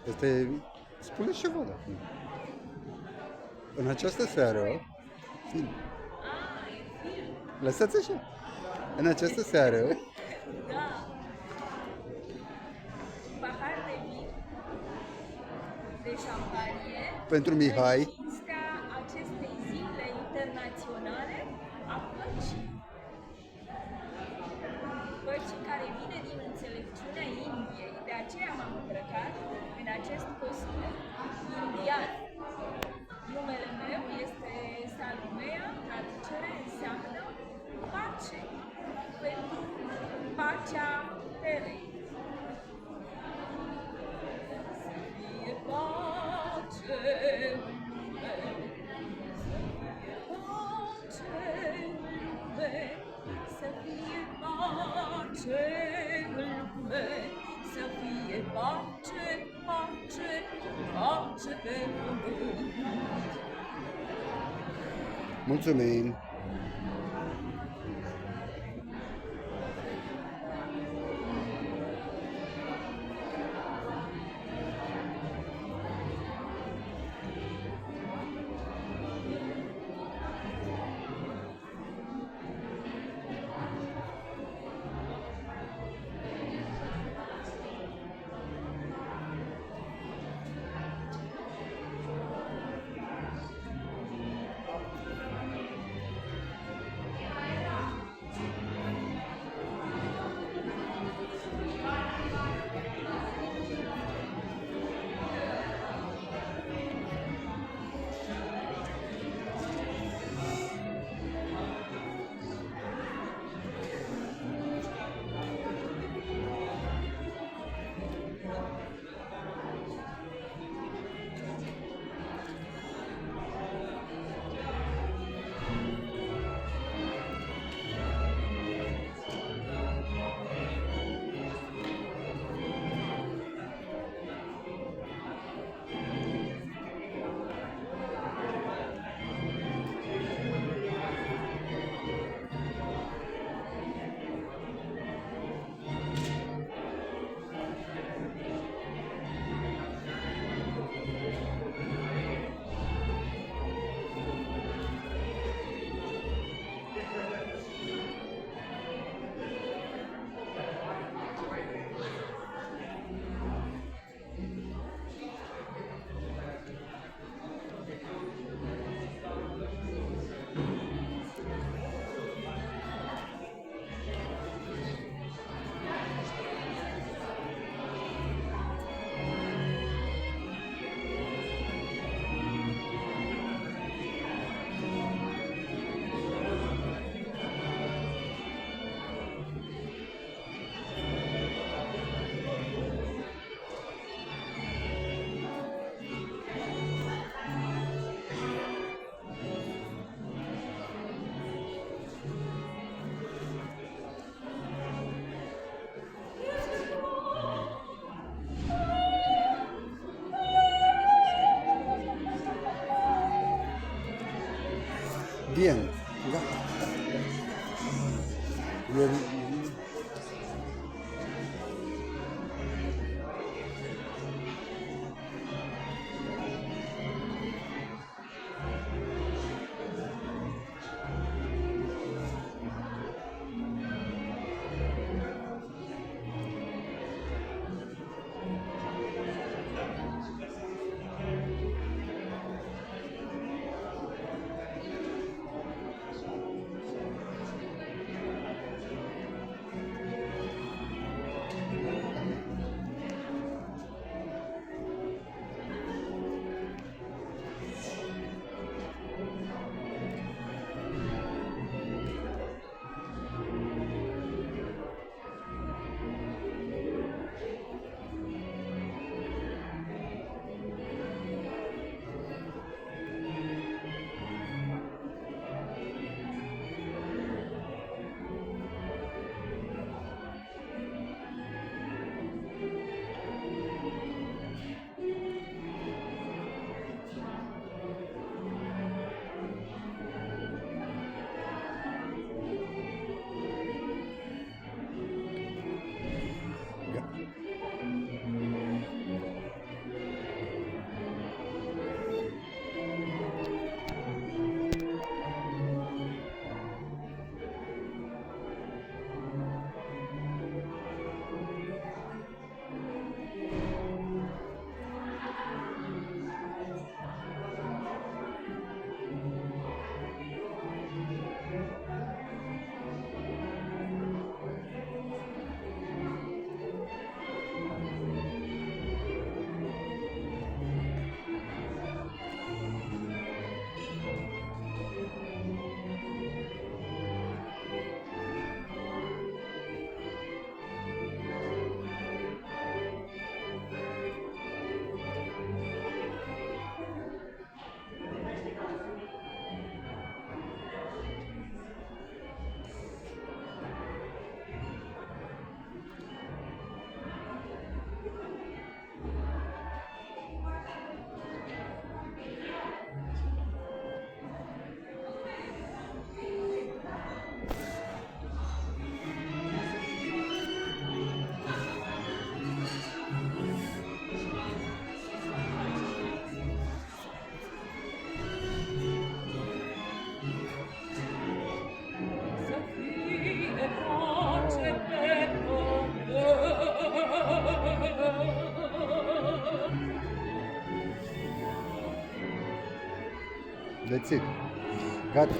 Este... Spune ceva acum. În această seară... Film. Lăsați așa. În această seară... Da. Pahar de vin, de șampanie. Pentru Mihai. În cinstea acestei zile internaționale a păcii. Păcii care vine din înțelepciunea Indiei. De aceea m-am îmbrăcat în acest costum indian. Numele meu este Salomea, traducere înseamnă pace, pentru pacea terei. Să fie pace în lume, să fie pace în lume, să fie pace, pace, pace pe pământ. Mulțumim! Bien, gata. Le țin. Gata.